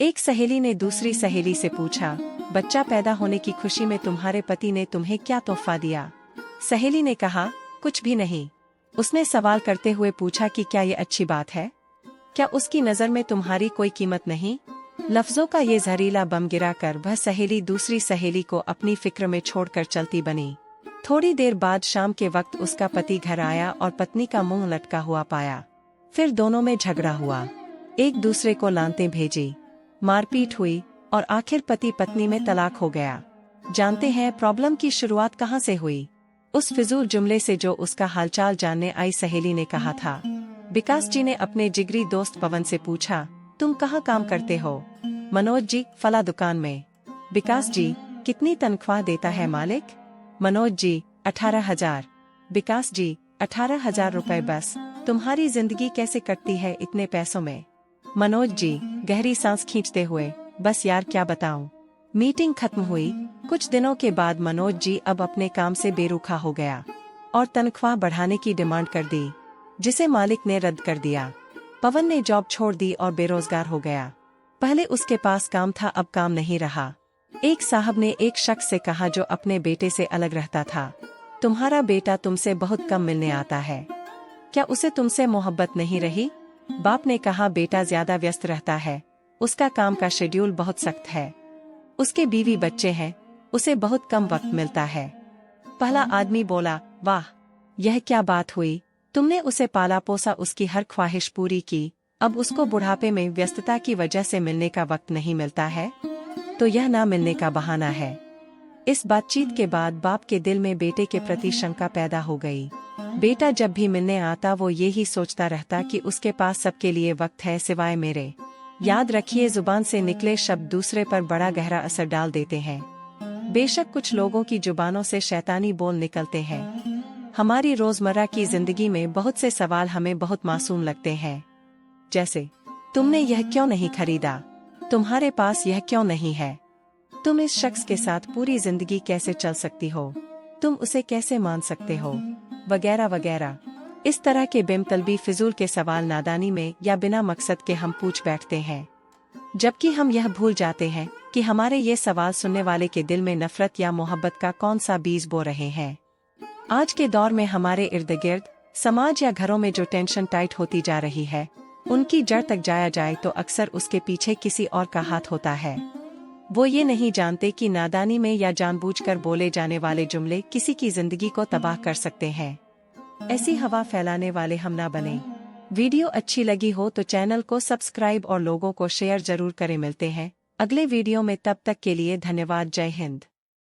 एक सहेली ने दूसरी सहेली से पूछा, बच्चा पैदा होने की खुशी में तुम्हारे पति ने तुम्हें क्या तोहफा दिया? सहेली ने कहा, कुछ भी नहीं। उसने सवाल करते हुए पूछा कि क्या ये अच्छी बात है? क्या उसकी नज़र में तुम्हारी कोई कीमत नहीं? लफ्जों का ये जहरीला बम गिराकर वह सहेली दूसरी सहेली को अपनी फिक्र में छोड़कर चलती बनी। थोड़ी देर बाद शाम के वक्त उसका पति घर आया और पत्नी का मुंह लटका हुआ पाया। फिर दोनों में झगड़ा हुआ, एक दूसरे को लानतें भेजी, मारपीट हुई और आखिर पति पत्नी में तलाक हो गया। जानते हैं प्रॉब्लम की शुरुआत कहाँ से हुई? उस फिजूल जुमले से जो उसका हालचाल जानने आई सहेली ने कहा था। विकास जी ने अपने जिगरी दोस्त पवन से पूछा, तुम कहाँ काम करते हो? मनोज जी, फला दुकान में। विकास जी, कितनी तनख्वाह देता है मालिक? मनोज जी, 18,000। विकास जी, 18,000 रुपए बस? तुम्हारी जिंदगी कैसे कटती है इतने पैसों में? मनोज जी, गहरी सांस खींचते हुए, बस यार क्या बताऊं। मीटिंग खत्म हुई। कुछ दिनों के बाद मनोज जी अब अपने काम से बेरुखा हो गया और तनख्वाह बढ़ाने की डिमांड कर दी, जिसे मालिक ने रद्द कर दिया। पवन ने जॉब छोड़ दी और बेरोजगार हो गया। पहले उसके पास काम था, अब काम नहीं रहा। एक साहब ने एक शख्स से कहा जो अपने बेटे से अलग रहता था, तुम्हारा बेटा तुमसे बहुत कम मिलने आता है, क्या उसे तुमसे मोहब्बत नहीं रही? बाप ने कहा, बेटा ज्यादा व्यस्त रहता है, उसका काम का शेड्यूल बहुत सख्त है, उसके बीवी बच्चे हैं, उसे बहुत कम वक्त मिलता है। पहला आदमी बोला, वाह, यह क्या बात हुई, तुमने उसे पाला पोसा, उसकी हर ख्वाहिश पूरी की, अब उसको बुढ़ापे में व्यस्तता की वजह से मिलने का वक्त नहीं मिलता है, तो यह ना मिलने का बहाना है। इस बातचीत के बाद बाप के दिल में बेटे के प्रति शंका पैदा हो गई। बेटा जब भी मिलने आता वो यही सोचता रहता कि उसके पास सबके लिए वक्त है सिवाय मेरे। याद रखिए, जुबान से निकले शब्द दूसरे पर बड़ा गहरा असर डाल देते हैं। बेशक कुछ लोगों की जुबानों से शैतानी बोल निकलते हैं। हमारी रोजमर्रा की जिंदगी में बहुत से सवाल हमें बहुत मासूम लगते हैं, जैसे तुमने यह क्यों नहीं खरीदा, तुम्हारे पास यह क्यों नहीं है, तुम इस शख्स के साथ पूरी जिंदगी कैसे चल सकती हो, तुम उसे कैसे मान सकते हो, वगैरह वगैरह। इस तरह के बेमतलबी फिजूल के सवाल नादानी में या बिना मकसद के हम पूछ बैठते हैं, जबकि हम यह भूल जाते हैं कि हमारे ये सवाल सुनने वाले के दिल में नफरत या मोहब्बत का कौन सा बीज बो रहे हैं। आज के दौर में हमारे इर्द गिर्द समाज या घरों में जो टेंशन टाइट होती जा रही है, उनकी जड़ तक जाया जाए तो अक्सर उसके पीछे किसी और का हाथ होता है। वो ये नहीं जानते कि नादानी में या जानबूझकर बोले जाने वाले जुमले किसी की जिंदगी को तबाह कर सकते हैं। ऐसी हवा फैलाने वाले हम ना बने। वीडियो अच्छी लगी हो तो चैनल को सब्सक्राइब और लोगों को शेयर जरूर करें। मिलते हैं अगले वीडियो में, तब तक के लिए धन्यवाद। जय हिंद।